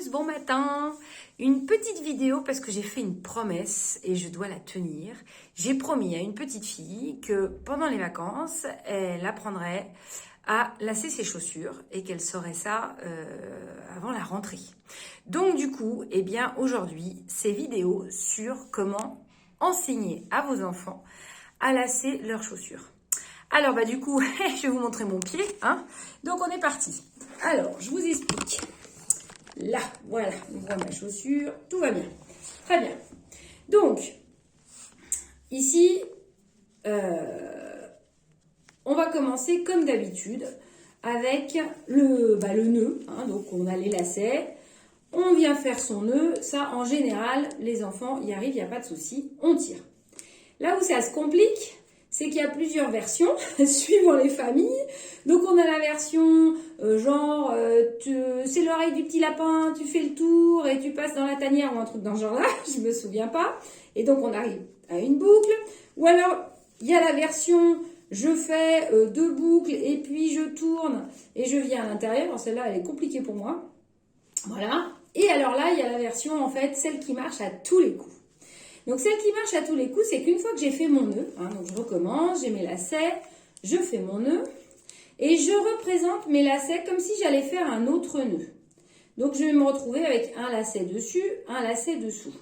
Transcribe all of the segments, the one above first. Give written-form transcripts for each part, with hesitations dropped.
tous, bon matin. Une petite vidéo parce que j'ai fait une promesse et je dois la tenir. J'ai promis à une petite fille que pendant les vacances, elle apprendrait à lasser ses chaussures et qu'elle saurait ça avant la rentrée. Donc du coup, eh bien aujourd'hui, c'est vidéo sur comment enseigner à vos enfants à lasser leurs chaussures. Alors du coup, je vais vous montrer mon pied, hein. Donc on est parti. Alors, je vous explique. Là, voilà, on voit ma chaussure, tout va bien. Très bien. Donc, ici, on va commencer comme d'habitude avec le nœud. Hein, donc, on a les lacets. On vient faire son nœud. Ça, en général, les enfants y arrivent, il n'y a pas de souci. On tire. Là où ça se complique, c'est qu'il y a plusieurs versions suivant les familles. Donc on a la version c'est l'oreille du petit lapin, tu fais le tour et tu passes dans la tanière ou un truc dans ce genre-là, je me souviens pas. Et donc on arrive à une boucle. Ou alors il y a la version je fais 2 boucles et puis je tourne et je viens à l'intérieur. Alors celle-là elle est compliquée pour moi. Voilà. Et alors là il y a la version en fait celle qui marche à tous les coups. Donc celle qui marche à tous les coups, c'est qu'une fois que j'ai fait mon nœud, hein, donc je recommence, j'ai mes lacets, je fais mon nœud, et je représente mes lacets comme si j'allais faire un autre nœud. Donc je vais me retrouver avec un lacet dessus, un lacet dessous.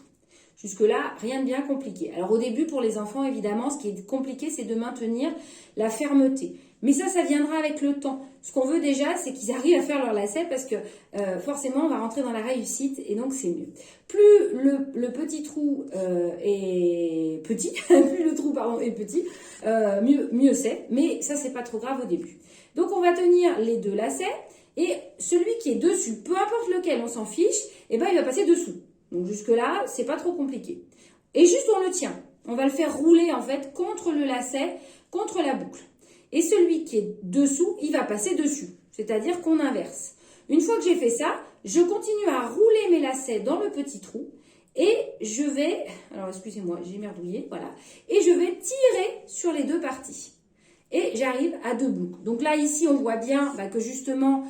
Jusque-là, rien de bien compliqué. Alors au début, pour les enfants, évidemment, ce qui est compliqué, c'est de maintenir la fermeté. Mais ça viendra avec le temps. Ce qu'on veut déjà, c'est qu'ils arrivent à faire leur lacet parce que forcément, on va rentrer dans la réussite et donc c'est mieux. Plus le petit trou est petit, plus le trou est petit, mieux c'est. Mais ça, c'est pas trop grave au début. Donc on va tenir les 2 lacets et celui qui est dessus, peu importe lequel, on s'en fiche, et ben il va passer dessous. Donc jusque-là, c'est pas trop compliqué. Et juste on le tient. On va le faire rouler en fait contre le lacet, contre la boucle. Et celui qui est dessous, il va passer dessus. C'est-à-dire qu'on inverse. Une fois que j'ai fait ça, je continue à rouler mes lacets dans le petit trou. Et je vais, alors excusez-moi, j'ai merdouillé, voilà. Et je vais tirer sur les 2 parties. Et j'arrive à 2 boucles. Donc là, ici, on voit bien que justement,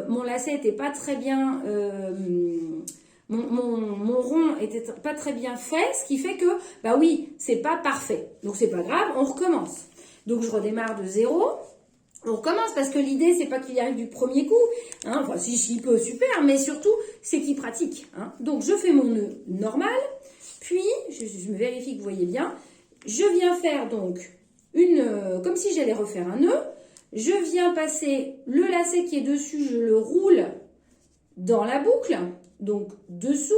mon lacet n'était pas très bien... Mon rond était pas très bien fait, ce qui fait que, oui, c'est pas parfait. Donc c'est pas grave, on recommence. Donc je redémarre de 0. On recommence parce que l'idée, c'est pas qu'il y arrive du premier coup. Hein. Enfin, si il peut, super, mais surtout, c'est qu'il pratique. Hein. Donc je fais mon nœud normal, puis, je me vérifie que vous voyez bien, je viens faire donc comme si j'allais refaire un nœud. Je viens passer le lacet qui est dessus, je le roule dans la boucle, donc dessous,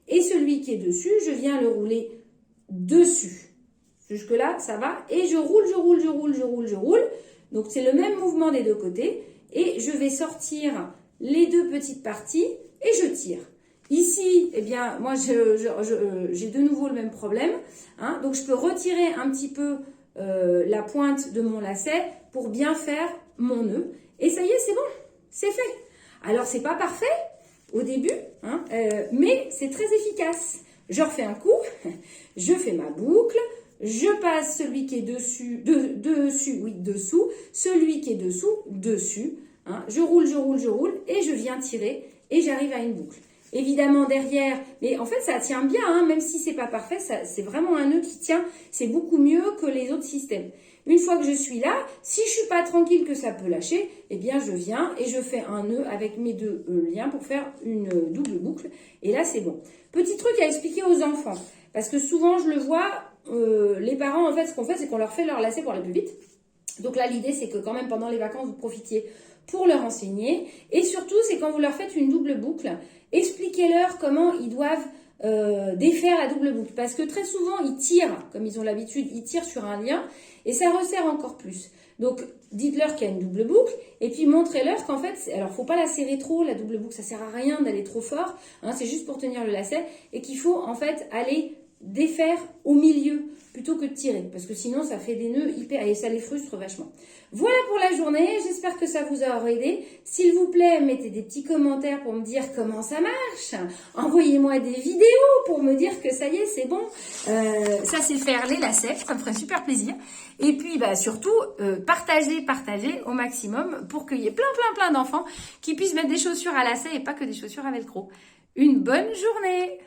et celui qui est dessus, je viens le rouler dessus. Jusque-là, ça va, et je roule. Donc c'est le même mouvement des 2 côtés, et je vais sortir les 2 petites parties, et je tire. Ici, eh bien, moi, j'ai de nouveau le même problème, hein, donc je peux retirer un petit peu la pointe de mon lacet pour bien faire mon nœud, et ça y est, c'est bon, c'est fait. Alors, c'est pas parfait au début, hein, mais c'est très efficace. Je refais un coup, je fais ma boucle, je passe celui qui est dessous, celui qui est dessous, dessus. Hein, je roule, et je viens tirer, et j'arrive à une boucle. Évidemment, derrière, mais en fait, ça tient bien, hein, même si c'est pas parfait, c'est vraiment un nœud qui tient, c'est beaucoup mieux que les autres systèmes. Une fois que je suis là, si je suis pas tranquille que ça peut lâcher, eh bien je viens et je fais un nœud avec mes 2 liens pour faire une double boucle. Et là, c'est bon. Petit truc à expliquer aux enfants, parce que souvent je le vois, les parents, en fait, ce qu'on fait, c'est qu'on leur fait leur lacet pour aller plus vite. Donc là, l'idée, c'est que quand même pendant les vacances, vous profitiez pour leur enseigner. Et surtout, c'est quand vous leur faites une double boucle, expliquez-leur comment ils doivent défaire la double boucle. Parce que très souvent, ils tirent, comme ils ont l'habitude, ils tirent sur un lien et ça resserre encore plus. Donc, dites-leur qu'il y a une double boucle et puis montrez-leur qu'en fait, alors faut pas la serrer trop, la double boucle, ça sert à rien d'aller trop fort, hein, c'est juste pour tenir le lacet et qu'il faut en fait aller défaire au milieu plutôt que de tirer, parce que sinon ça fait des nœuds hyper et ça les frustre vachement. Voilà pour la journée, j'espère que ça vous aura aidé. S'il vous plaît, mettez des petits commentaires pour me dire comment ça marche. Envoyez-moi des vidéos pour me dire que ça y est, c'est bon. Ça c'est faire les lacets, ça me ferait super plaisir. Et puis surtout, partagez au maximum pour qu'il y ait plein d'enfants qui puissent mettre des chaussures à lacets et pas que des chaussures à velcro. Une bonne journée!